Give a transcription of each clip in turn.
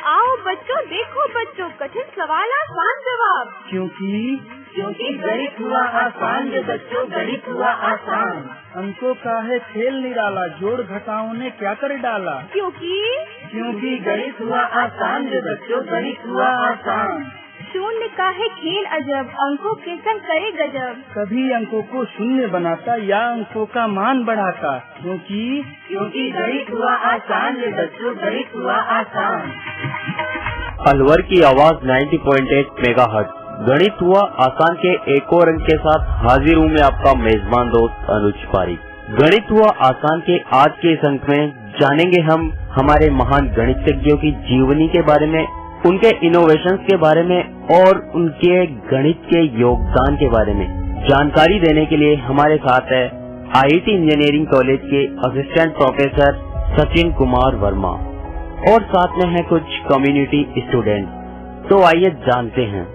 आओ बच्चों, देखो बच्चों, कठिन सवाल आसान जवाब। क्योंकि गणित हुआ आसान रे बच्चों, गणित हुआ आसान। अंकों का है खेल निराला, जोड़ घटाओं ने क्या कर डाला। क्योंकि गणित हुआ आसान रे बच्चों, गणित हुआ आसान। शून्य का है खेल अजब, अंकों के संग करे गजब। कभी अंकों को शून्य बनाता या अंकों का मान बढ़ाता। क्योंकि गणित हुआ आसान रे बच्चों, गणित हुआ आसान। अलवर की आवाज 90.8 मेगाहर्ट्ज। गणित हुआ आसान के एक और अंक के साथ हाजिर हूँ मैं आपका मेजबान दोस्त अनुज पारिक। गणित हुआ आसान के आज के इस अंक में जानेंगे हम हमारे महान गणितज्ञों की जीवनी के बारे में, उनके इनोवेशंस के बारे में और उनके गणित के योगदान के बारे में। जानकारी देने के लिए हमारे साथ है IIT इंजीनियरिंग कॉलेज के असिस्टेंट प्रोफेसर सचिन कुमार वर्मा और साथ में है कुछ कम्युनिटी स्टूडेंट। तो आइए जानते हैं।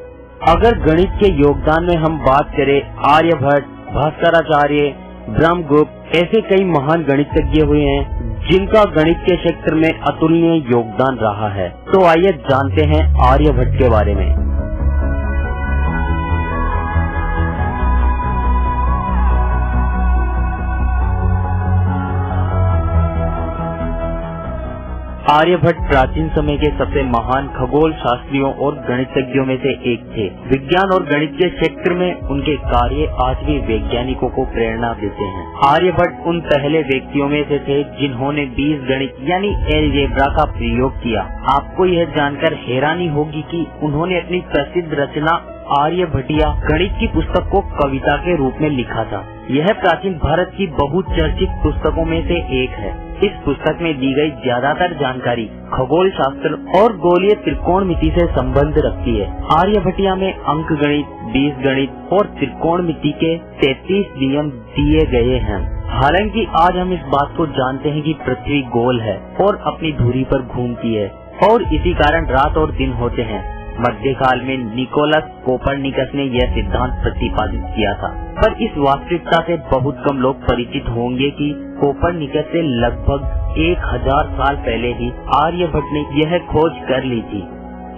अगर गणित के योगदान में हम बात करें, आर्यभट्ट, भास्कराचार्य, ब्रह्मगुप्त ऐसे कई महान गणितज्ञ हुए हैं जिनका गणित के क्षेत्र में अतुलनीय योगदान रहा है। तो आइए जानते हैं आर्यभट्ट के बारे में। आर्यभट्ट प्राचीन समय के सबसे महान खगोल शास्त्रियों और गणितज्ञों में से एक थे। विज्ञान और गणित के क्षेत्र में उनके कार्य आज भी वैज्ञानिकों को प्रेरणा देते हैं। आर्यभट्ट उन पहले व्यक्तियों में से थे जिन्होंने बीजगणित यानी एलजेब्रा का प्रयोग किया। आपको यह जानकर हैरानी होगी कि उन्होंने अपनी प्रसिद्ध रचना आर्यभटिया गणित की पुस्तक को कविता के रूप में लिखा था। यह प्राचीन भारत की बहुचर्चित पुस्तकों में से एक है। इस पुस्तक में दी गई ज्यादातर जानकारी खगोल शास्त्र और गोलीय त्रिकोणमिति से संबंध रखती है। आर्यभटिया में अंक गणित, बीजगणित और त्रिकोणमिति के 33 नियम दिए गए हैं। हालांकि आज हम इस बात को जानते हैं कि पृथ्वी गोल है और अपनी धुरी पर घूमती है और इसी कारण रात और दिन होते हैं। मध्यकाल में निकोलस कोपरनिकस ने यह सिद्धांत प्रतिपादित किया था, पर इस वास्तविकता से बहुत कम लोग परिचित होंगे कि कोपरनिकस से लगभग 1000 साल पहले ही आर्यभट्ट ने यह खोज कर ली थी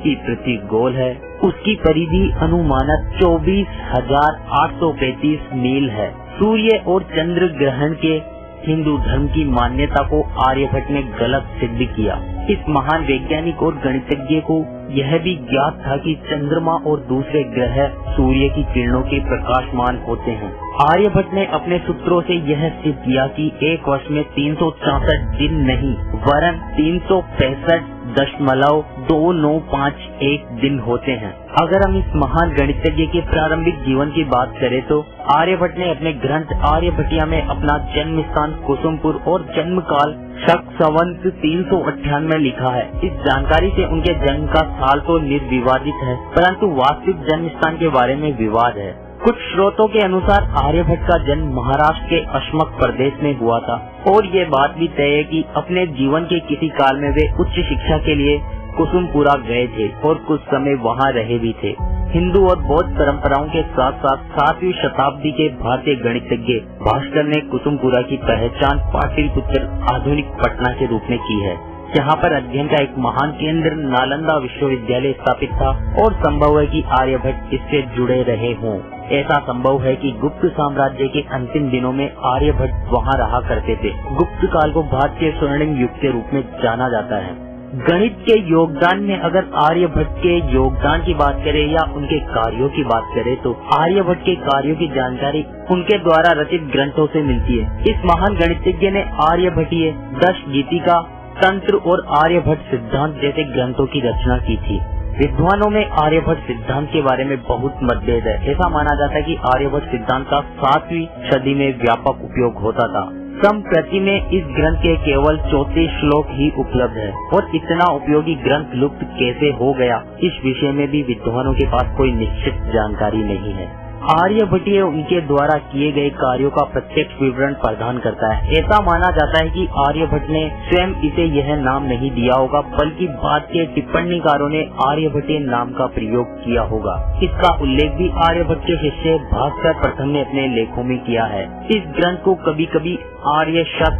कि पृथ्वी गोल है। उसकी परिधि अनुमानत 24,835 मील है। सूर्य और चंद्र ग्रहण के हिंदू धर्म की मान्यता को आर्यभट्ट ने गलत सिद्ध किया। इस महान वैज्ञानिक और गणितज्ञ को यह भी ज्ञात था कि चंद्रमा और दूसरे ग्रह सूर्य की किरणों के प्रकाशमान होते हैं। आर्यभट्ट ने अपने सूत्रों से यह सिद्ध किया कि एक वर्ष में 364 दिन नहीं वरन 365.2951 दिन होते हैं। अगर हम इस महान गणितज्ञ के प्रारंभिक जीवन की बात करें तो आर्यभट्ट ने अपने ग्रंथ आर्यभटिया में अपना जन्म स्थान कुसुमपुर और जन्म काल शक संवत 398 लिखा है। इस जानकारी से उनके जन्म का साल तो निर्विवादित है, परंतु वास्तविक जन्म स्थान के बारे में विवाद है। कुछ स्रोतों के अनुसार आर्यभट्ट का जन्म महाराष्ट्र के अशमक प्रदेश में हुआ था और ये बात भी तय है कि अपने जीवन के किसी काल में वे उच्च शिक्षा के लिए कुसुमपुरा गए थे और कुछ समय वहाँ रहे भी थे। हिंदू और बौद्ध परंपराओं के साथ साथ 7वीं शताब्दी के भारतीय गणितज्ञ भास्कर ने कुसुमपुरा की पहचान पाटलिपुत्र आधुनिक पटना के रूप में की है। यहाँ पर अध्ययन का एक महान केंद्र नालंदा विश्वविद्यालय स्थापित था और संभव है कि आर्यभट्ट इससे जुड़े रहे हों। ऐसा संभव है कि गुप्त साम्राज्य के अंतिम दिनों में आर्यभट्ट वहाँ रहा करते थे। गुप्त काल को भारतीय स्वर्णिम युग के रूप में जाना जाता है। गणित के योगदान में अगर आर्यभट्ट के योगदान की बात करें या उनके कार्यों की बात करें तो आर्यभट्ट के कार्यों की जानकारी उनके द्वारा रचित ग्रंथों से मिलती है। इस महान गणितज्ञ ने आर्यभट्टीय, दशगीतिका, तंत्र और आर्यभट्ट सिद्धांत जैसे ग्रंथों की रचना की थी। विद्वानों में आर्यभट्ट सिद्धांत के बारे में बहुत मतभेद है। ऐसा माना जाता है कि आर्यभट्ट सिद्धांत का 7वीं सदी में व्यापक उपयोग होता था। संप्रति में इस ग्रंथ के केवल 34 श्लोक ही उपलब्ध है और इतना उपयोगी ग्रंथ लुप्त कैसे हो गया, इस विषय में भी विद्वानों के पास कोई निश्चित जानकारी नहीं है। आर्यभट्टीय उनके द्वारा किए गए कार्यों का प्रत्यक्ष विवरण प्रदान करता है। ऐसा माना जाता है कि आर्यभट्ट ने स्वयं इसे यह नाम नहीं दिया होगा, बल्कि बाद के टिप्पणीकारों ने आर्यभट्टीय नाम का प्रयोग किया होगा। इसका उल्लेख भी आर्यभट्ट के शिष्य भास्कर प्रथम ने अपने लेखों में किया है। इस ग्रंथ को कभी कभी आर्य शत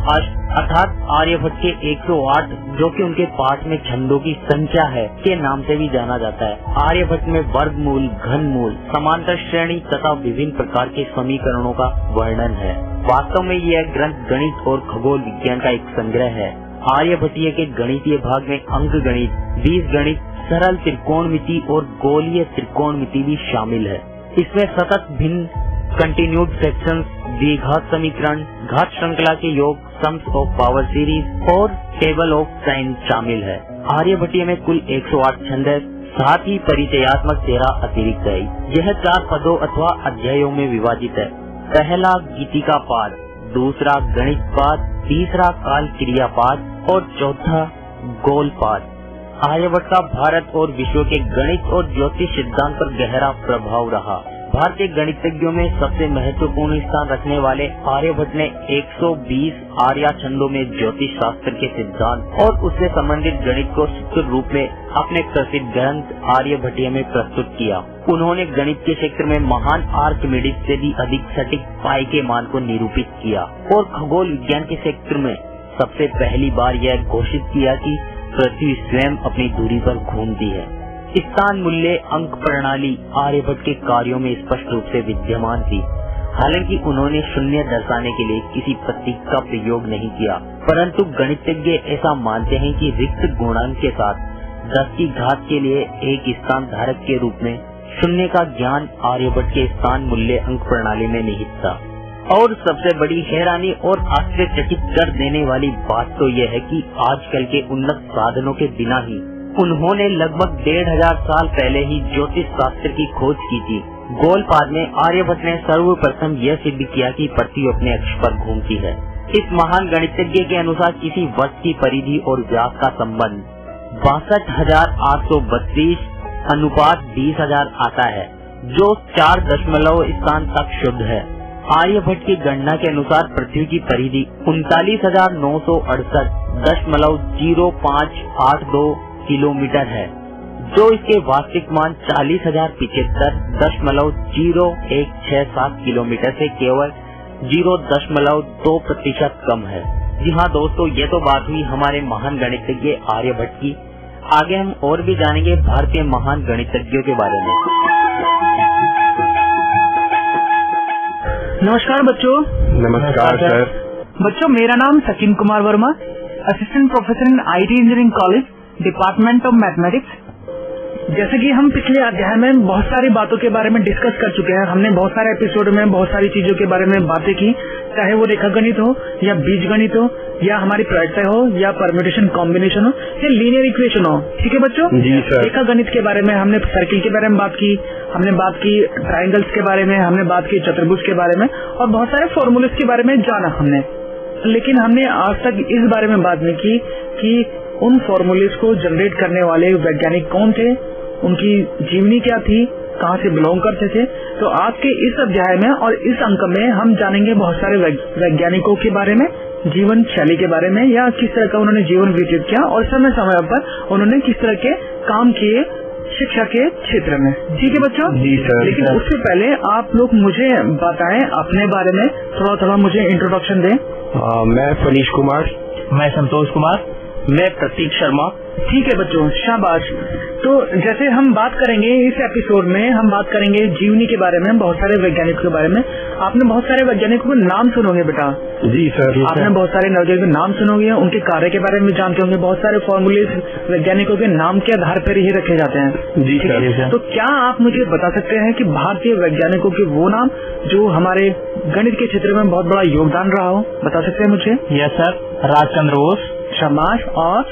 अर्थात आर्यभट्ट के 108 जो कि उनके पाठ में छंदों की संख्या है के नाम से भी जाना जाता है। आर्यभट्ट में वर्गमूल, घनमूल, समांतर श्रेणी तथा विभिन्न प्रकार के समीकरणों का वर्णन है। वास्तव में यह ग्रंथ गणित और खगोल विज्ञान का एक संग्रह है। आर्यभट्टीय के गणितीय भाग में अंक गणित, बीजगणित, सरल त्रिकोणमिति और गोलीय त्रिकोणमिति भी शामिल है। इसमें सतत भिन्न कंटिन्यूड सेक्शंस, द्विघात समीकरण, घात श्रृंखला के योग, सम्स ऑफ पावर सीरीज और टेबल ऑफ साइन शामिल है। आर्यभट्टीय में कुल 108 छंद है, साथ ही परिचयात्मक 13 अतिरिक्त है। यह 4 पदों अथवा अध्यायों में विभाजित है। पहला गीतिका पाद, दूसरा गणित पाद, तीसरा काल क्रिया पाद और चौथा गोल पाद। आर्यभट्ट का भारत और विश्व के गणित और ज्योतिष सिद्धांत पर गहरा प्रभाव रहा। भारतीय गणितज्ञों में सबसे महत्वपूर्ण स्थान रखने वाले आर्यभट्ट ने 120 आर्या छंदों में ज्योतिष शास्त्र के सिद्धांत और उससे संबंधित गणित को सूत्र रूप में अपने प्रसिद्ध ग्रंथ आर्यभट्टीय में प्रस्तुत किया। उन्होंने गणित के क्षेत्र में महान आर्किमिडीज से भी अधिक सटीक पाई के मान को निरूपित किया और खगोल विज्ञान के क्षेत्र में सबसे पहली बार यह घोषित किया कि पृथ्वी स्वयं अपनी दूरी पर घूमती है। स्थान मूल्य अंक प्रणाली आर्यभट्ट के कार्यों में स्पष्ट रूप से विद्यमान थी। हालांकि उन्होंने शून्य दर्शाने के लिए किसी प्रतीक का प्रयोग नहीं किया, परंतु गणितज्ञ ऐसा मानते हैं कि रिक्त गुणांक के साथ 10 की घात के लिए एक स्थान धारक के रूप में शून्य का ज्ञान आर्यभट्ट के स्थान मूल्य अंक प्रणाली में निहित था। और सबसे बड़ी हैरानी और आश्चर्यचकित कर देने वाली बात तो यह है कि आजकल के उन्नत साधनों के बिना ही उन्होंने लगभग 1500 साल पहले ही ज्योतिष शास्त्र की खोज की थी। गोलपाद में आर्यभट्ट ने सर्वप्रथम यह सिद्ध किया कि पृथ्वी अपने अक्ष पर घूमती है। इस महान गणितज्ञ के अनुसार किसी वस्तु की परिधि और व्यास का संबंध 62,832 अनुपात 20,000 आता है, जो 4 दशमलव स्थान तक शुद्ध है। आर्यभट्ट की गणना के अनुसार पृथ्वी की परिधि 39,968.0582 किलोमीटर है, जो इसके वास्तविक मान 40,075.0167 किलोमीटर से केवल 0.2% कम है। जी हाँ दोस्तों, ये तो बात हुई हमारे महान गणितज्ञ आर्यभट्ट की। आगे हम और भी जानेंगे भारतीय महान गणितज्ञों के बारे में। नमस्कार बच्चों। नमस्कार सर। बच्चों, मेरा नाम Sachin Kumar Verma, assistant professor in IT engineering college, department of mathematics. जैसे कि हम पिछले अध्याय में बहुत सारी बातों के बारे में डिस्कस कर चुके हैं। हमने बहुत सारे एपिसोड में बहुत सारी चीजों के बारे में बातें की, चाहे वो रेखा गणित हो या बीज गणित हो या हमारी प्रायिकता हो या परम्यूटेशन कॉम्बिनेशन हो या लीनियर इक्वेशन हो। ठीक है बच्चों? जी सर। रेखा गणित के बारे में हमने सर्किल के बारे में बात की, हमने बात की ट्राइंगल्स के बारे में, हमने बात की चतुर्भुज के बारे में और बहुत सारे फॉर्मूलेस के बारे में जाना हमने। लेकिन हमने आज तक इस बारे में बात नहीं की कि उन फॉर्मूलेस को जनरेट करने वाले वैज्ञानिक कौन थे, उनकी जीवनी क्या थी, कहाँ से बिलोंग करते थे। तो आज के इस अध्याय में और इस अंक में हम जानेंगे बहुत सारे वैज्ञानिकों के बारे में, जीवन शैली के बारे में, या किस तरह का उन्होंने जीवन व्यतीत किया और समय समय पर उन्होंने किस तरह के काम किए शिक्षा के क्षेत्र में। ठीक है बच्चों? जी सर। लेकिन उससे पहले आप लोग मुझे बताएं अपने बारे में, थोड़ा मुझे इंट्रोडक्शन दें। मैं फनीश कुमार। मैं संतोष कुमार। मैं प्रतीक शर्मा। ठीक है बच्चों, शाबाश। तो जैसे हम बात करेंगे इस एपिसोड में, हम बात करेंगे जीवनी के बारे में, बहुत सारे वैज्ञानिकों के बारे में। आपने बहुत सारे वैज्ञानिकों के नाम सुनोगे बेटा। जी सर। आपने बहुत सारे वैज्ञानिकों के नाम सुनोगे, उनके कार्य के बारे में जानते होंगे। बहुत सारे फॉर्मूले वैज्ञानिकों के नाम के आधार पर ही रखे जाते हैं। जी सर। तो क्या आप मुझे बता सकते हैं कि भारतीय वैज्ञानिकों के वो नाम जो हमारे गणित के क्षेत्र में बहुत बड़ा योगदान रहा हो, बता सकते हैं मुझे? Yes sir. राजचंद्र बोस, शाबाश। और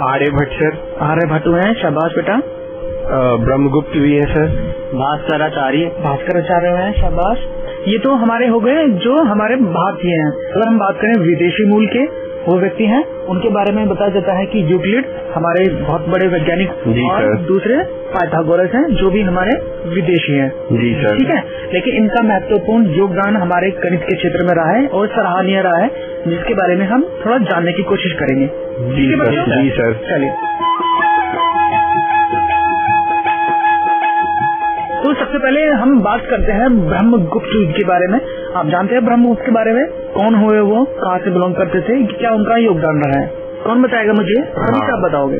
आर्यभट्ट सर। आर्यभट्ट हैं, शाबाश बेटा। ब्रह्मगुप्त भी है सर। भास्कराचार्य हैं, शाबाश। ये तो हमारे हो गए जो हमारे भारतीय हैं। अगर हम बात करें विदेशी मूल के, वो व्यक्ति हैं, उनके बारे में बताया जाता है कि यूक्लिड हमारे बहुत बड़े वैज्ञानिक और दूसरे पाइथागोरस हैं जो भी हमारे विदेशी हैं। जी सर। ठीक है, लेकिन इनका महत्वपूर्ण योगदान हमारे गणित के क्षेत्र में रहा है और सराहनीय रहा है, जिसके बारे में हम थोड़ा जानने की कोशिश करेंगे। जी सर। जी सर। चलिए, तो सबसे पहले हम बात करते हैं ब्रह्मगुप्त के बारे में। आप जानते हैं ब्रह्मगुप्त के बारे में? कौन हुए वो, कहाँ से बिलोंग करते थे, क्या उनका योगदान रहा है? कौन बताएगा मुझे? क्या बताओगे?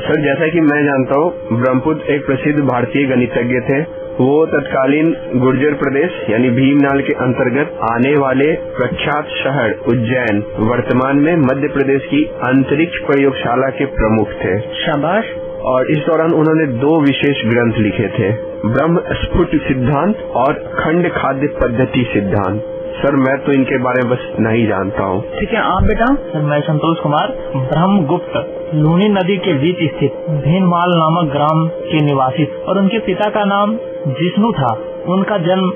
सर, जैसा कि मैं जानता हूँ, ब्रह्मपुत्र एक प्रसिद्ध भारतीय गणितज्ञ थे। वो तत्कालीन गुर्जर प्रदेश यानी भीमनाल के अंतर्गत आने वाले प्रख्यात शहर उज्जैन, वर्तमान में मध्य प्रदेश की अंतरिक्ष प्रयोगशाला के प्रमुख थे। शाबाश। और इस दौरान उन्होंने 2 विशेष ग्रंथ लिखे थे, ब्रह्म स्फुट सिद्धांत और खंड खाद्य पद्धति सिद्धांत। सर, मैं तो इनके बारे में बस नहीं जानता हूँ। ठीक है, आप बेटा? सर, मैं संतोष कुमार। ब्रह्मगुप्त लूनी नदी के बीच स्थित भीनमाल नामक ग्राम के निवासी और उनके पिता का नाम जिष्णु था। उनका जन्म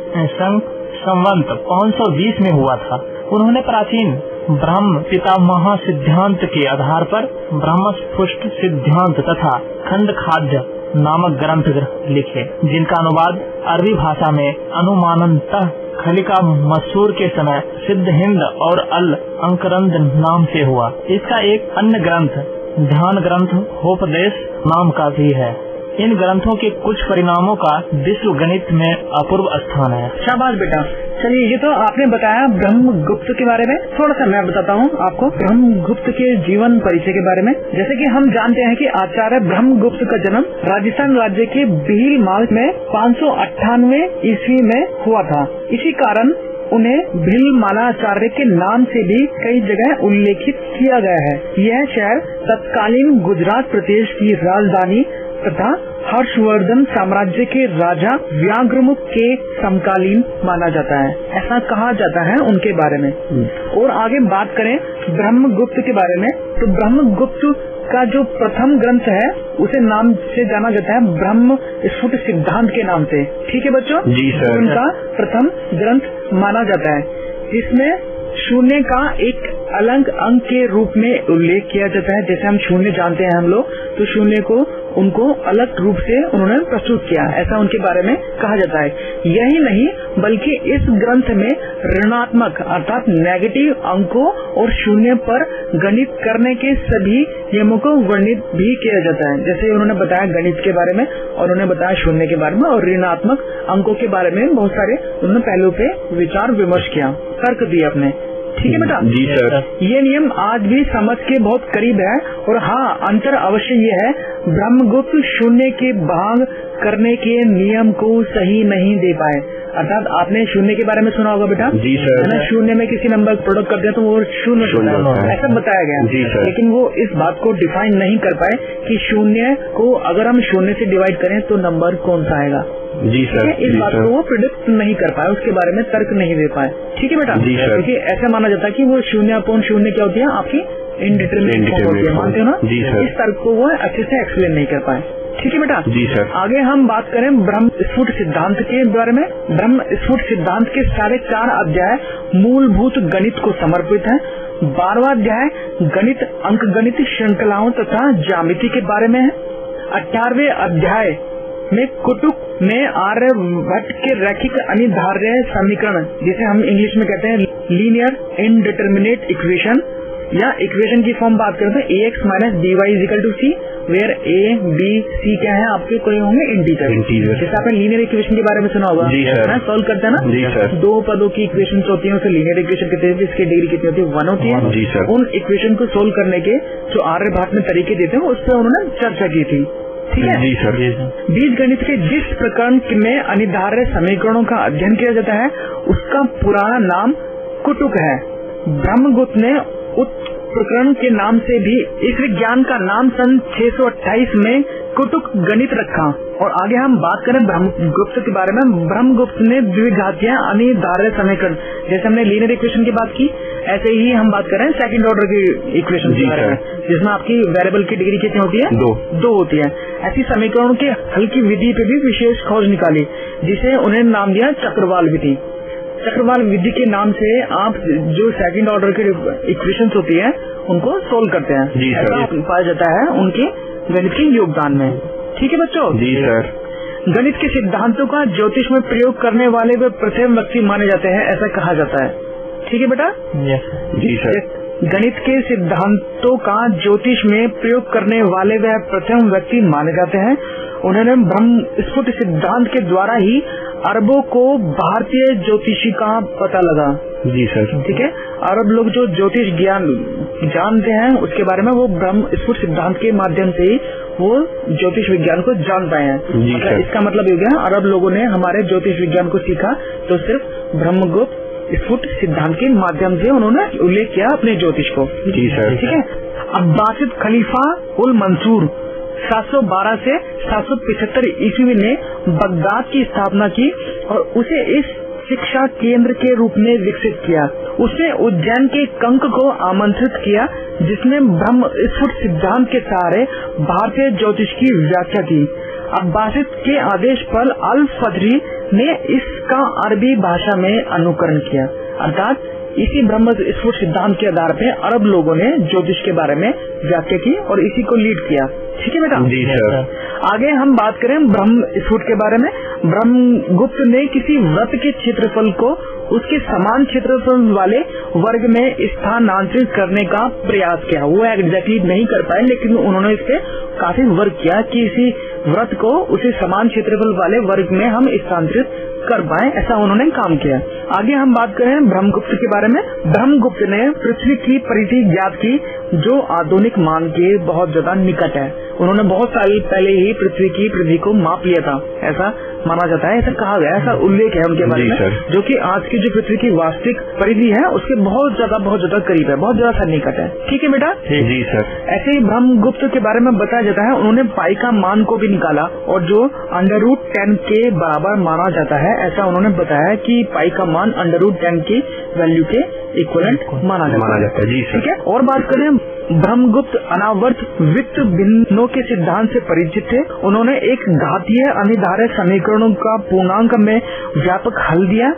संवत 520 में हुआ था। उन्होंने प्राचीन ब्रह्म पितामह सिद्धांत के आधार पर ब्रह्मस्फुट सिद्धांत तथा खंड खाद्य नामक ग्रंथ लिखे, जिनका अनुवाद अरबी भाषा में अनुमानतः खलिका मसूर के समय सिद्ध हिंद और अल अंकरंद नाम से हुआ। इसका एक अन्य ग्रंथ ध्यान ग्रंथ होपदेश नाम का भी है। इन ग्रंथों के कुछ परिणामों का विश्व गणित में अपूर्व स्थान है। शाबाश बेटा। चलिए, ये तो आपने बताया ब्रह्मगुप्त के बारे में। थोड़ा सा मैं बताता हूँ आपको ब्रह्मगुप्त के जीवन परिचय के बारे में। जैसे कि हम जानते हैं कि आचार्य ब्रह्मगुप्त का जन्म राजस्थान राज्य के भीलमाल में 598 ईस्वी में हुआ था। इसी कारण उन्हें भीलमालाचार्य के नाम से भी कई जगह उल्लेखित किया गया है। यह शहर तत्कालीन गुजरात प्रदेश की राजधानी तथा हर्षवर्धन साम्राज्य के राजा व्याघ्रमुख के समकालीन माना जाता है, ऐसा कहा जाता है उनके बारे में। और आगे बात करें ब्रह्मगुप्त के बारे में, तो ब्रह्मगुप्त का जो प्रथम ग्रंथ है उसे नाम से जाना जाता है ब्रह्म स्फुट सिद्धांत के नाम से। ठीक है बच्चों? जी सर। उनका प्रथम ग्रंथ माना जाता है, जिसमें शून्य का एक अलग अंक के रूप में उल्लेख किया जाता है। जैसे हम शून्य जानते हैं हम लोग, तो शून्य को उनको अलग रूप से उन्होंने प्रस्तुत किया, ऐसा उनके बारे में कहा जाता है। यही नहीं बल्कि इस ग्रंथ में ऋणात्मक अर्थात नेगेटिव अंकों और शून्य पर गणित करने के सभी नियमों को वर्णित भी किया जाता है। जैसे उन्होंने बताया गणित के बारे में, और उन्होंने बताया शून्य के बारे में और ऋणात्मक अंकों के बारे में बहुत सारे उन्होंने पहलुओं पे विचार विमर्श किया, तर्क दिए अपने। ठीक है बेटा? जी सर। ये नियम आज भी समझ के बहुत करीब है। और हाँ, अंतर अवश्य ये है, ब्रह्मगुप्त शून्य के भाग करने के नियम को सही नहीं दे पाए। अर्थात आपने शून्य के बारे में सुना होगा बेटा? जी सर। शून्य में किसी नंबर प्रोडक्ट करते हैं तो वो शून्य ऐसा बताया गया। जी सर। लेकिन वो इस बात को डिफाइन नहीं कर पाए कि शून्य को अगर हम शून्य से डिवाइड करें तो नंबर कौन सा आएगा। जी सर। इस बात को वो प्रिडिक्ट नहीं कर पाए, उसके बारे में तर्क नहीं दे पाए। ठीक है बेटा? जी सर। क्योंकि ऐसा माना जाता है कि वो शून्य अपॉन शून्य क्या होती है, आपकी इनडिटरमिनेट होती है, मानते हो ना? जी सर। इस तर्क को वो अच्छे से एक्सप्लेन नहीं कर पाए। ठीक है बेटा? जी सर। आगे हम बात करें ब्रह्म स्फुट सिद्धांत के बारे में। ब्रह्म स्फुट सिद्धांत के सारे 4 अध्याय मूलभूत गणित को समर्पित है। 12वां अध्याय गणित, अंक गणित, श्रृंखलाओं तथा ज्यामिति के बारे में है। 18वें अध्याय में कुटुक में आर्यभट्ट के रैखिक अनिर्धार्य समीकरण, जिसे हम इंग्लिश में कहते हैं लीनियर इनडिटरमिनेट इक्वेशन, या इक्वेशन की फॉर्म बात करते हैं ax minus dy is equal to C, where a b c क्या है आपके कोई होंगे इंटीजर। जैसे आपने लीनियर इक्वेशन के बारे में सुना होगा, सोल्व करते हैं ना। जी सर। 2 पदों की इक्वेशन होती है, उसे लीनियर इक्वेशन कहते हैं, जिसकी डिग्री कितनी होती है 1 होती है। जी सर। उन इक्वेशन को सोल्व करने के जो आर्यभट्ट में तरीके देते हैं उस पर उन्होंने चर्चा की थी। ठीक है? जी सर। बीज गणित के जिस प्रकरण में अनिर्धार्य समीकरणों का अध्ययन किया जाता है उसका पुराना नाम कुटुक है। ब्रह्मगुप्त ने उस प्रकरण के नाम से भी इस विज्ञान का नाम सन 628 में कुटुक गणित रखा। और आगे हम बात करें ब्रह्मगुप्त के बारे में। ब्रह्मगुप्त ने द्विघातीय अनिर्धार्य समीकरण, जैसे हमने लीनियर इक्वेशन की बात की, ऐसे ही हम बात करें सेकंड ऑर्डर की इक्वेशन के बारे में, जिसमें आपकी वेरिएबल की डिग्री कितनी होती है? 2 होती है। ऐसी समीकरणों के हल की विधि पे भी विशेष खोज निकाली, जिसे उन्हें नाम दिया चक्रवाल विधि। चक्रवाल विधि के नाम से आप जो सेकंड ऑर्डर की इक्वेशंस होती है उनको सोल्व करते हैं। जी सर। ऐसा पाया जाता है उनके गणित के योगदान में। ठीक है बच्चों। जी सर। गणित के सिद्धांतों का ज्योतिष में प्रयोग करने वाले वे प्रथम व्यक्ति माने जाते हैं, ऐसा कहा जाता है। ठीक है बेटा। जी सर। गणित के सिद्धांतों का ज्योतिष में प्रयोग करने वाले वह प्रथम व्यक्ति माने जाते हैं। उन्होंने ब्रह्म स्फुट सिद्धांत के द्वारा ही अरबों को भारतीय ज्योतिषी का पता लगा। जी सर। ठीक है। अरब लोग जो ज्योतिष ज्ञान जानते हैं उसके बारे में वो ब्रह्म स्फुट सिद्धांत के माध्यम से ही वो ज्योतिष विज्ञान को जान पाए हैं। मतलब इसका मतलब ये गया अरब लोगों ने हमारे ज्योतिष विज्ञान को सीखा तो सिर्फ ब्रह्मगुप्त स्फुट सिद्धांत के माध्यम से उन्होंने उल्लेख किया अपने ज्योतिष को। जी सर। ठीक है। अब्बासिद खलीफा उल मंसूर 712 से 775 ईस्वी ने बगदाद की स्थापना की और उसे इस शिक्षा केंद्र के रूप में विकसित किया। उसने उज्जैन के कंक को आमंत्रित किया जिसने ब्रह्म स्फुट सिद्धांत के सहारे भारतीय ज्योतिष की व्याख्या की। अब्बासिद के आदेश पर अल फजरी ने इसका अरबी भाषा में अनुकरण किया। अर्थात इसी ब्रह्म स्फुट सिद्धांत के आधार पर अरब लोगों ने ज्योतिष के बारे में व्याख्या की और इसी को लीड किया। ठीक है बेटा। जी सर। आगे हम बात करें ब्रह्म स्फुट के बारे में। ब्रह्मगुप्त ने किसी व्रत के क्षेत्रफल को उसके समान क्षेत्रफल वाले वर्ग में स्थानांतरित करने का प्रयास किया। वो एग्जैक्टली नहीं कर पाए लेकिन उन्होंने इस पे काफी वर्क किया कि इसी व्रत को उसी समान क्षेत्रफल वाले वर्ग में हम स्थानांतरित कर पाए, ऐसा उन्होंने काम किया। आगे हम बात करें ब्रह्मगुप्त के बारे में। ब्रह्मगुप्त ने पृथ्वी की परिधि ज्ञात की जो आधुनिक मान के बहुत ज्यादा निकट है। उन्होंने बहुत साल पहले ही पृथ्वी की परिधि को माप लिया था, ऐसा माना जाता है, ऐसा कहा गया, ऐसा उल्लेख है उनके बारे में, जो कि आज की जो पृथ्वी की वास्तविक परिधि है उसके बहुत ज्यादा करीब है, बहुत ज्यादा निकट है। ठीक है बेटा। जी सर। ऐसे ही ब्रह्मगुप्त के बारे में बताया जाता है उन्होंने पाई का मान को भी निकाला और जो √10 के बराबर माना जाता है, ऐसा उन्होंने बताया कि पाई का मान √10 की वैल्यू के इक्वलेंट माना जाता है। जी सर। ठीक है। और बात करें ब्रह्मगुप्त अनावर्त वित्त भिन्नों के सिद्धांत से परिचित थे। उन्होंने एक घातीय अनिधारक समीकरणों का पूर्णांक में व्यापक हल दिया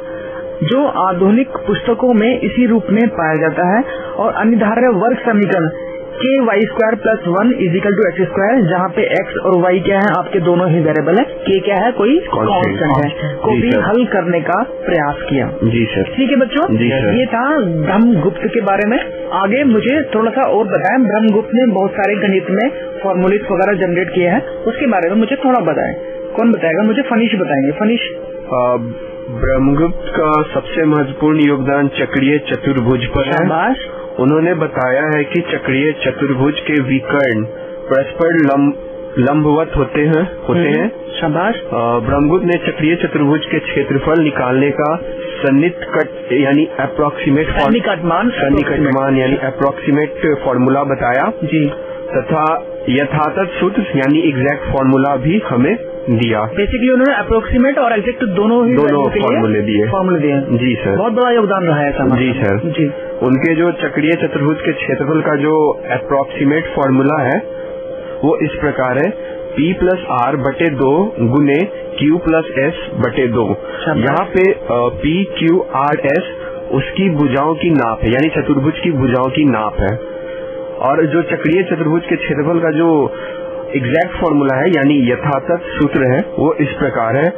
जो आधुनिक पुस्तकों में इसी रूप में पाया जाता है और अनिधारक वर्ग समीकरण ky² + 1 = x², जहाँ पे x और y क्या है आपके दोनों ही वेरिएबल है, k क्या है कोई कांस्टेंट है, को भी हल करने का प्रयास किया। जी सर। ठीक है बच्चों। जी सर। ये था ब्रह्मगुप्त के बारे में। आगे मुझे थोड़ा सा और बताएं। ब्रह्मगुप्त ने बहुत सारे गणित में फॉर्मूले वगैरह जनरेट किए हैं, उसके बारे में मुझे थोड़ा बताएं। कौन बताएगा? मुझे फनीश बताएंगे। फनीश। ब्रह्मगुप्त का सबसे महत्वपूर्ण योगदान चक्रीय चतुर्भुज पर है। उन्होंने बताया है कि चक्रीय चतुर्भुज के विकर्ण परस्पर लंबवत होते हैं। शाबाश। ब्रह्मगुप्त ने चक्रीय चतुर्भुज के क्षेत्रफल निकालने का सन्निकट यानी अप्रोक्सीमेट मान यानी अप्रोक्सीमेट फॉर्मूला बताया जी, तथा यथातथ सूत्र यानी एग्जैक्ट फॉर्मूला भी हमें दिया। बेसिकली उन्होंने अप्रोक्सीमेट और एग्जैक्ट दोनों फॉर्मूले दिए। जी सर। बहुत बड़ा योगदान रहा है ऐसा। जी सर। जी। उनके जो चक्रीय चतुर्भुज के क्षेत्रफल का जो अप्रोक्सीमेट फॉर्मूला है वो इस प्रकार है P + R/2 गुने Q + S/2। यहाँ पे P, Q, R, S उसकी भुजाओं की नाप है, यानी चतुर्भुज की भुजाओं की नाप है। और जो चक्रीय चतुर्भुज के क्षेत्रफल का जो एग्जैक्ट फॉर्मूला है यानी यथातथ सूत्र है वो इस प्रकार है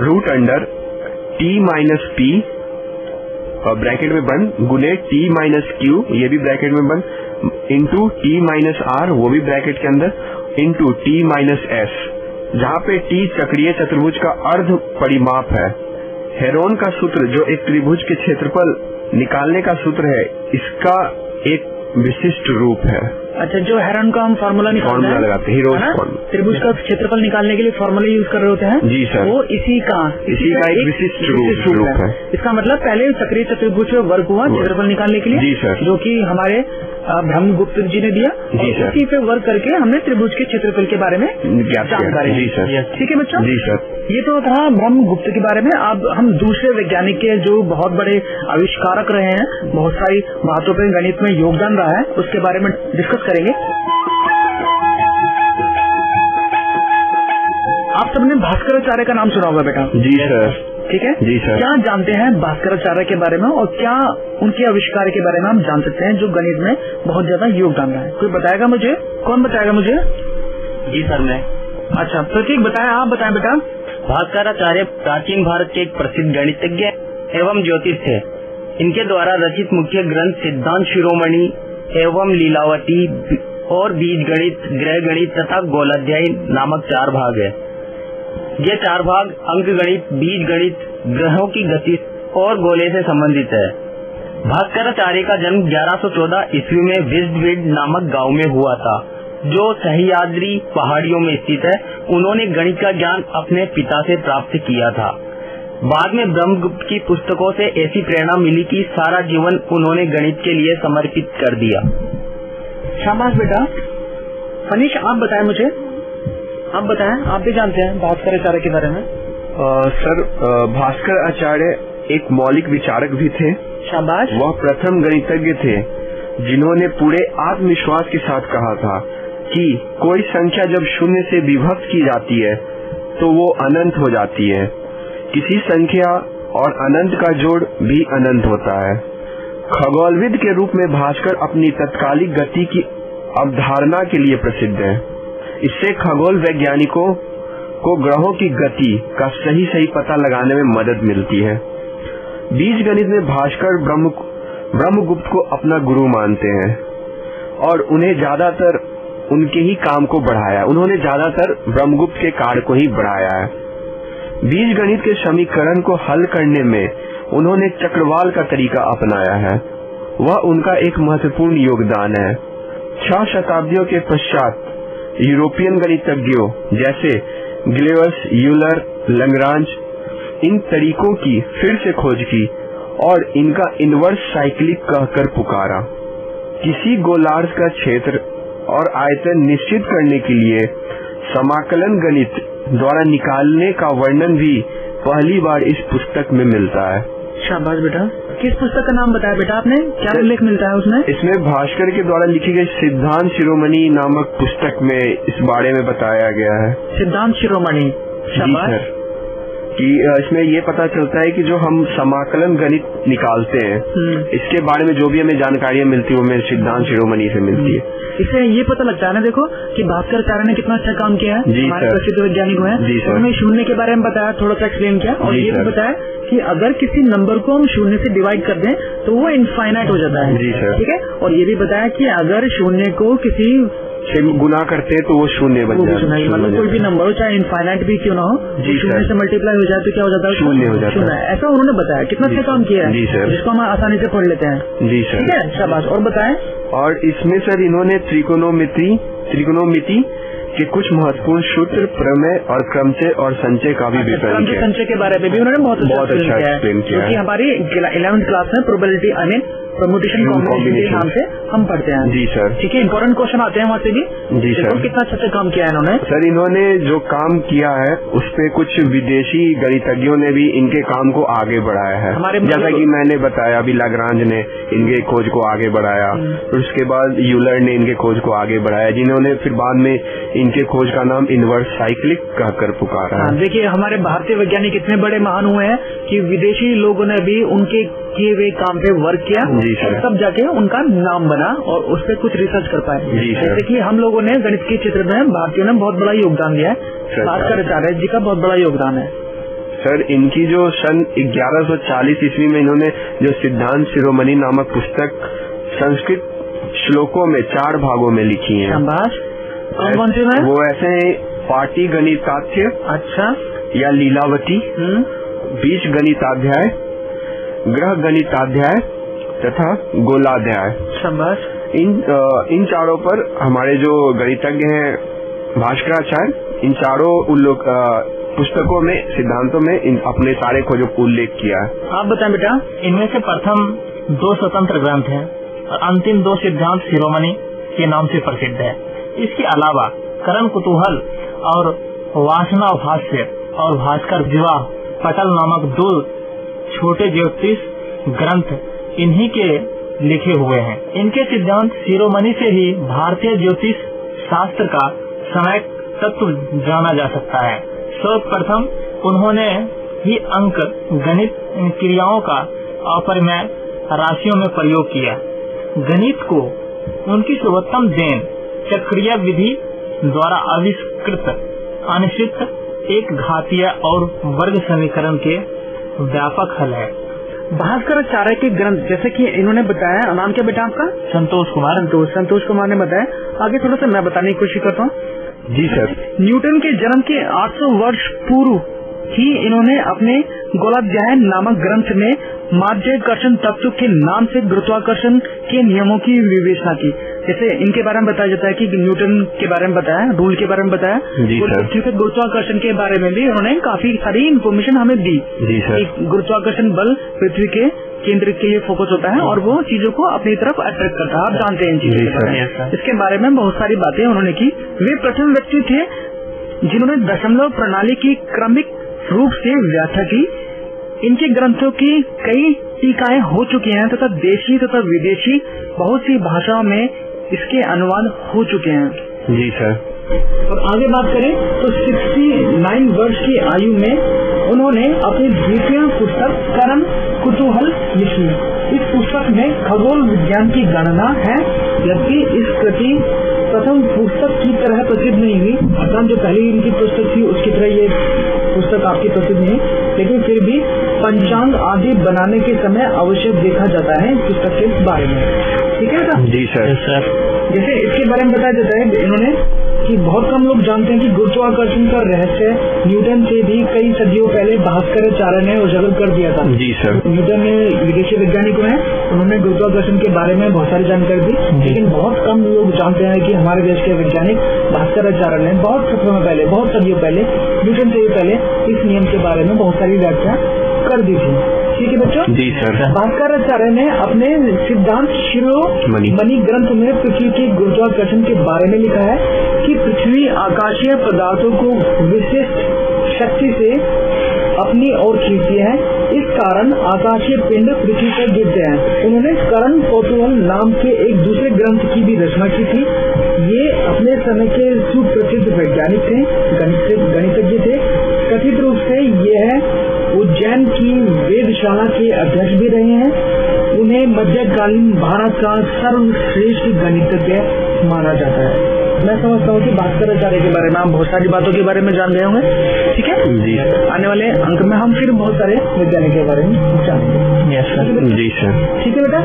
√T - P ब्रैकेट में बंद गुने T - Q, ये भी ब्रैकेट में बंद, इंटू T - R, वो भी ब्रैकेट के अंदर, इंटू T - S, जहाँ पे T चक्रीय चतुर्भुज का अर्ध परिमाप है। हेरोन का सूत्र जो एक त्रिभुज के क्षेत्रफल निकालने का सूत्र है, इसका एक विशिष्ट रूप है। अच्छा, जो हेरोन का हम फॉर्मूला लगाते हैं, त्रिभुज का क्षेत्रफल निकालने के लिए फॉर्मूला यूज कर रहे होते हैं। जी सर। वो इसी का एक विशिष्ट रूप है। इसका मतलब पहले चक्रीय चतुर्भुज वर्ग हुआ क्षेत्रफल निकालने के लिए। जी सर। जो कि हमारे ब्रह्मगुप्त जी ने दिया। जी सर। उसी पे वर्क करके हमने त्रिभुज के क्षेत्रफल के बारे में जानकारी। जी सर। ठीक है बच्चों। जी सर। ये तो था ब्रह्मगुप्त के बारे में। अब हम दूसरे वैज्ञानिक के जो बहुत बड़े आविष्कारक रहे हैं, बहुत सारी बातों पे गणित में योगदान रहा है, उसके बारे में डिस्कस करेंगे। आप सबने भास्कराचार्य का नाम सुना होगा बेटा। जी सर। ठीक है जी सर। क्या जानते हैं भास्कराचार्य के बारे में और क्या उनके आविष्कार के बारे में हम जान सकते हैं जो गणित में बहुत ज्यादा योगदान रहा है? कोई बताएगा मुझे? कौन बताएगा मुझे? जी सर, मैं। अच्छा प्रतीक बताएं, आप बताएं बेटा। भास्कराचार्य प्राचीन भारत के एक प्रसिद्ध गणितज्ञ एवं ज्योतिष थे। इनके द्वारा रचित मुख्य ग्रंथ सिद्धांत शिरोमणि एवं लीलावती और बीज गणित, ग्रह गणित तथा गोलाध्यायी नामक 4 भाग है। ये 4 भाग अंक गणित, बीज गणित, ग्रहों की गति और गोले से संबंधित है। भास्कराचार्य का जन्म 1114 ईस्वी में विजयवीड नामक गांव में हुआ था, जो सह्याद्री पहाड़ियों में स्थित है। उन्होंने गणित का ज्ञान अपने पिता से प्राप्त किया था। बाद में ब्रह्मगुप्त की पुस्तकों से ऐसी प्रेरणा मिली कि सारा जीवन उन्होंने गणित के लिए समर्पित कर दिया। शाबाश बेटा। मनीष आप बताएं मुझे, आप बताएं, आप भी जानते हैं भास्कराचार्य के बारे में? सर, भास्कराचार्य एक मौलिक विचारक भी थे। शाबाश। वह प्रथम गणितज्ञ थे जिन्होंने पूरे आत्मविश्वास के साथ कहा था कि कोई संख्या जब शून्य से विभक्त की जाती है तो वो अनंत हो जाती है। किसी संख्या और अनंत का जोड़ भी अनंत होता है। खगोलविद के रूप में भास्कर अपनी तत्कालिक गति की अवधारणा के लिए प्रसिद्ध है। इससे खगोल वैज्ञानिकों को ग्रहों की गति का सही पता लगाने में मदद मिलती है। बीज गणित में भास्कर ब्रह्मगुप्त को अपना गुरु मानते हैं और उन्हें ज्यादातर उनके ही काम को बढ़ाया। उन्होंने ज्यादातर ब्रह्मगुप्त के कार्य को ही बढ़ाया है। बीज गणित के समीकरण को हल करने में उन्होंने चक्रवाल का तरीका अपनाया है। वह उनका एक महत्वपूर्ण योगदान है। 6 शताब्दियों के पश्चात यूरोपियन गणितज्ञों जैसे ग्लेवस, यूलर, लैग्रांज इन तरीकों की फिर से खोज की और इनका इनवर्स साइक्लिक कहकर पुकारा। किसी गोलार्ध का क्षेत्र और आयतन निश्चित करने के लिए समाकलन गणित द्वारा निकालने का वर्णन भी पहली बार इस पुस्तक में मिलता है। शाबाश बेटा। किस पुस्तक का नाम बताया बेटा आपने? क्या उल्लेख मिलता है उसमें? इसमें भास्कर के द्वारा लिखी गई सिद्धांत शिरोमणि नामक पुस्तक में इस बारे में बताया गया है। सिद्धांत शिरोमणि। शाबाश। जी सर। कि इसमें ये पता चलता है कि जो हम समाकलन गणित निकालते हैं इसके बारे में जो भी हमें जानकारियां मिलती है वो हमें सिद्धांत शिरोमणि से मिलती है। इससे ये पता लगता है ना देखो कि भास्कराचार्य ने कितना अच्छा काम किया है। हमारे प्रसिद्ध वैज्ञानिक हुए हैं। उन्होंने शून्य के बारे में बताया, थोड़ा सा एक्सप्लेन किया और ये भी बताया कि अगर किसी नंबर को हम शून्य से डिवाइड कर दें तो वो इनफाइनाइट हो जाता है। ठीक है। और ये भी बताया कि अगर शून्य को किसी से गुना करते तो वो शून्य बन जाता है। मतलब कोई भी नंबर हो चाहे इनफाइनाइट भी क्यों ना हो, शून्य से मल्टीप्लाई हो जाए तो क्या हो जाता है? शून्य हो जाता है। ऐसा उन्होंने बताया। कितना अच्छा काम किया है जिसको हम आसानी से पढ़ लेते हैं। जी सर। ठीक है। शाबाश। और बताएं। और इसमें सर इन्होंने त्रिकोणमिति के कुछ महत्वपूर्ण सूत्र, प्रमेय और क्रमचय और संचय का भी विवरण किया। संचय के बारे में भी उन्होंने बहुत अच्छा एक्सप्लेन किया है। हमारी 11वीं क्लास में प्रोबेबिलिटी आई परमुटेशन कॉम्बिनेशन के नाम से हम पढ़ते हैं। जी सर। ठीक है। इंपॉर्टेंट क्वेश्चन आते हैं वहाँ से भी। जी सर। कितना अच्छा काम किया है इन्होंने? सर इन्होंने जो काम किया है उस पे कुछ विदेशी गणितज्ञों ने भी इनके काम को आगे बढ़ाया है। जैसा कि मैंने बताया अभी लैग्रांज ने इनके खोज को आगे बढ़ाया, फिर उसके बाद यूलर ने इनके खोज को आगे बढ़ाया, जिन्होंने फिर बाद में इनके खोज का नाम इनवर्स साइक्लिक कहकर पुकारा है। देखिए हमारे भारतीय वैज्ञानिक इतने बड़े महान हुए हैं कि विदेशी लोगों ने भी उनके किए हुए काम पे वर्क किया और तब जाके उनका नाम बना और उस पर कुछ रिसर्च कर पाए। जैसे कि हम लोगों ने गणित के क्षेत्र में भारतीयों ने बहुत बड़ा योगदान दिया है। भास्कराचार्य जी का बहुत बड़ा योगदान है। सर इनकी जो सन 1140 ईस्वी में इन्होंने जो सिद्धांत शिरोमणि नामक पुस्तक संस्कृत श्लोकों में 4 भागों में लिखी है। कौन सी में? वो ऐसे पाटी गणिताध्याय, अच्छा, या लीलावती, बीज गणिताध्याय, ग्रह गणिताध्याय तथा गोलाध्याय। शाबाश। इन चारों पर हमारे जो गणितज्ञ हैं भास्कराचार्य इन चारों पुस्तकों में सिद्धांतों में अपने सारे खोजों को उल्लेख किया है। आप बताएं बेटा। इनमें से प्रथम 2 स्वतंत्र ग्रंथ हैं और अंतिम 2 सिद्धांत शिरोमणि के नाम से प्रसिद्ध है। इसके अलावा करण कुतूहल और वासना भाष्य और भास्कर विवाह पटल नामक 2 छोटे ज्योतिष ग्रंथ इन्हीं के लिखे हुए हैं। इनके सिद्धांत शिरोमणि से ही भारतीय ज्योतिष शास्त्र का समय तत्व जाना जा सकता है। सर्वप्रथम उन्होंने ही अंक गणित क्रियाओं का अपरिमेय राशियों में प्रयोग किया। गणित को उनकी सर्वोत्तम देन चक्रीय विधि द्वारा आविष्कृत अनिश्चित एक घातीय और वर्ग समीकरण के व्यापक हल है। भास्कराचार्य के ग्रंथ, जैसे कि इन्होंने बताया, नाम क्या बेटा आपका? संतोष कुमार ने बताया। आगे थोड़ा सा मैं बताने की कोशिश करता हूँ। जी सर। न्यूटन के जन्म के 800 वर्ष पूर्व ही इन्होंने अपने गोलाध्याय नामक ग्रंथ में माध्याकर्षण तत्व के नाम से गुरुत्वाकर्षण के नियमों की विवेचना की। जैसे इनके बारे में बताया जाता है कि न्यूटन के बारे में बताया, रूल के बारे में बताया, पृथ्वी के गुरुत्वाकर्षण के बारे में भी उन्होंने काफी सारी इन्फॉर्मेशन हमें दी। जी सर। गुरुत्वाकर्षण बल पृथ्वी के केंद्र के लिए फोकस होता है और वो चीजों को अपनी तरफ अट्रैक्ट करता है। आप जानते हैं इन चीजों के बारे में। इसके बारे में बहुत सारी बातें उन्होंने की। वे प्रथम व्यक्ति थे जिन्होंने दशमलव प्रणाली की क्रमिक रूप से व्याख्या की। इनके ग्रंथों की कई टीकाएं हो चुकी हैं तथा देशी तथा विदेशी बहुत सी भाषाओं में इसके अनुवाद हो चुके हैं। जी सर। और आगे बात करें तो 69 वर्ष की आयु में उन्होंने अपनी द्वितीय पुस्तक कर्म कुतूहल लिखी। इस पुस्तक में खगोल विज्ञान की गणना है, जबकि इस कृति प्रथम पुस्तक की तरह प्रसिद्ध नहीं हुई। अर्थात जो पहली इनकी पुस्तक थी उसकी तरह ये पुस्तक आपकी प्रसिद्ध नहीं, लेकिन फिर भी पंचांग आदि बनाने के समय आवश्यक देखा जाता है पुस्तक के बारे में। ठीक है ना? जी सर। जैसे इसके बारे में बताया जाता है इन्होंने कि बहुत कम लोग जानते हैं कि गुरुत्वाकर्षण का रहस्य न्यूटन से भी कई सदियों पहले भास्कराचार्य ने उजागर कर दिया था। जी सर। न्यूटन ने विदेशी वैज्ञानिक हैं, उन्होंने गुरुत्वाकर्षण के बारे में बहुत सारी जानकारी दी, लेकिन बहुत कम लोग जानते हैं कि हमारे देश के वैज्ञानिक भास्कराचार्य ने बहुत सदियों पहले, बहुत सदियों पहले, न्यूटन से भी पहले इस नियम के बारे में बहुत सारी व्याख्या कर दी थी। ठीक है बच्चों? जी सर। भास्कराचार्य ने अपने सिद्धांत शिरोमणि ग्रंथ में पृथ्वी के गुरुत्वाकर्षण के बारे में लिखा है कि पृथ्वी आकाशीय पदार्थों को विशिष्ट शक्ति से अपनी ओर खींचती है, इस कारण आकाशीय पिंड पृथ्वी पर गिरते हैं। उन्होंने कर्ण कौतूहल नाम के एक दूसरे ग्रंथ की भी रचना की थी। ये अपने समय के सुप्रसिद्ध वैज्ञानिक थे, गणितज्ञ थे। कथित रूप से यह उज्जैन की वेदशाला के अध्यक्ष भी रहे हैं। उन्हें मध्यकालीन भारत का सर्वश्रेष्ठ गणितज्ञ माना जाता है। मैं समझता हूँ कि भास्कराचार्य के बारे में आप बहुत सारी बातों के बारे में जान गए होंगे। ठीक है जी। आने वाले अंक में हम फिर बहुत सारे वैज्ञानिक के बारे में जानेंगे। Yes sir. जी सर। ठीक है बेटा।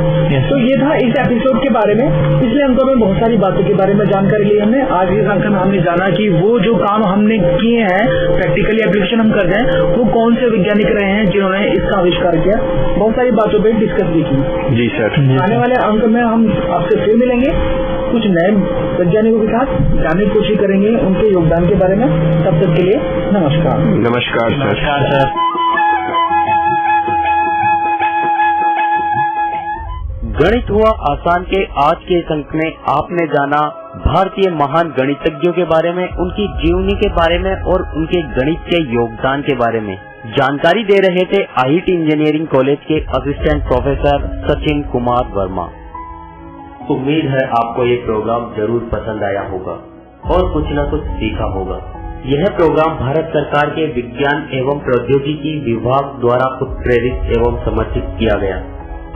तो ये था इस एपिसोड के बारे में। पिछले अंकों में बहुत सारी बातों के बारे में जानकारी ली हमने। आज इस अंक में हमने जाना कि वो जो काम हमने किए हैं, प्रैक्टिकली एप्लीकेशन हम कर रहे हैं, वो कौन से वैज्ञानिक रहे हैं जिन्होंने इसका आविष्कार किया। बहुत सारी बातों पर डिस्कस भी की। जी सर। आने वाले अंक में हम आपसे फिर मिलेंगे, कुछ नए वैज्ञानिकों के साथ जानने की कोशिश करेंगे उनके योगदान के बारे में। तब तक के लिए नमस्कार। नमस्कार सर। नमस्कार सर। गणित हुआ आसान के आज के इस अंक में आपने जाना भारतीय महान गणितज्ञों के बारे में, उनकी जीवनी के बारे में और उनके गणित के योगदान के बारे में। जानकारी दे रहे थे IIT इंजीनियरिंग कॉलेज के असिस्टेंट प्रोफेसर सचिन कुमार वर्मा। उम्मीद है आपको ये प्रोग्राम जरूर पसंद आया होगा और कुछ न कुछ सीखा होगा। यह प्रोग्राम भारत सरकार के विज्ञान एवं प्रौद्योगिकी विभाग द्वारा उत्प्रेरित एवं समर्थित किया गया।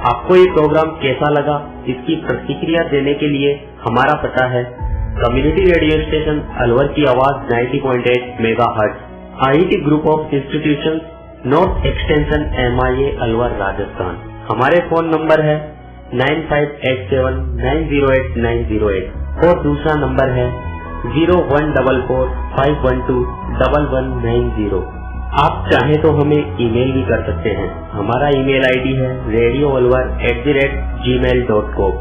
आपको ये प्रोग्राम कैसा लगा, इसकी प्रतिक्रिया देने के लिए हमारा पता है कम्युनिटी रेडियो स्टेशन अलवर की आवाज 90.8 megahertz, IIT group of institution, north extension MIA Alwar Rajasthan. हमारे फोन नंबर है 9587908908 और दूसरा नंबर है 014451211190। आप चाहें तो हमें ईमेल भी कर सकते हैं। हमारा ईमेल ID है radioalwar@gmail.com।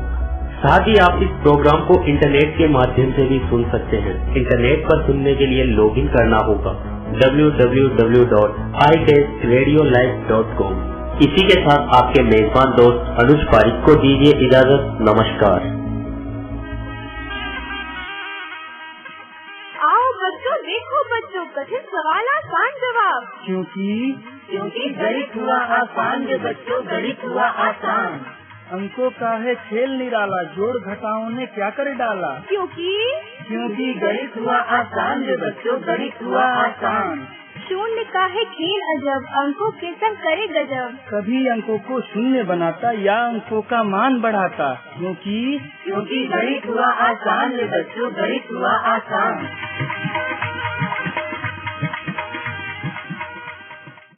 साथ ही आप इस प्रोग्राम को इंटरनेट के माध्यम से भी सुन सकते हैं। इंटरनेट पर सुनने के लिए लॉगिन करना होगा www.iradiolive.com। इसी के साथ आपके मेजबान दोस्त अनुज पारिक को दीजिए इजाजत। नमस्कार। आओ बच्चों, देखो बच्चों, कठिन सवाल आसान जवाब। क्योंकि गणित हुआ आसान रे बच्चों, गणित हुआ आसान। अंकों का है खेल निराला, जोड़ घटाओं ने क्या कर डाला। क्योंकि गणित हुआ आसान रे बच्चों, गणित हुआ आसान। शून्य का है खेल अजब, अंकों के संग करे गजब। कभी अंकों को शून्य बनाता या अंकों का मान बढ़ाता, क्योंकि गणित हुआ आसान रे बच्चों, गणित हुआ आसान।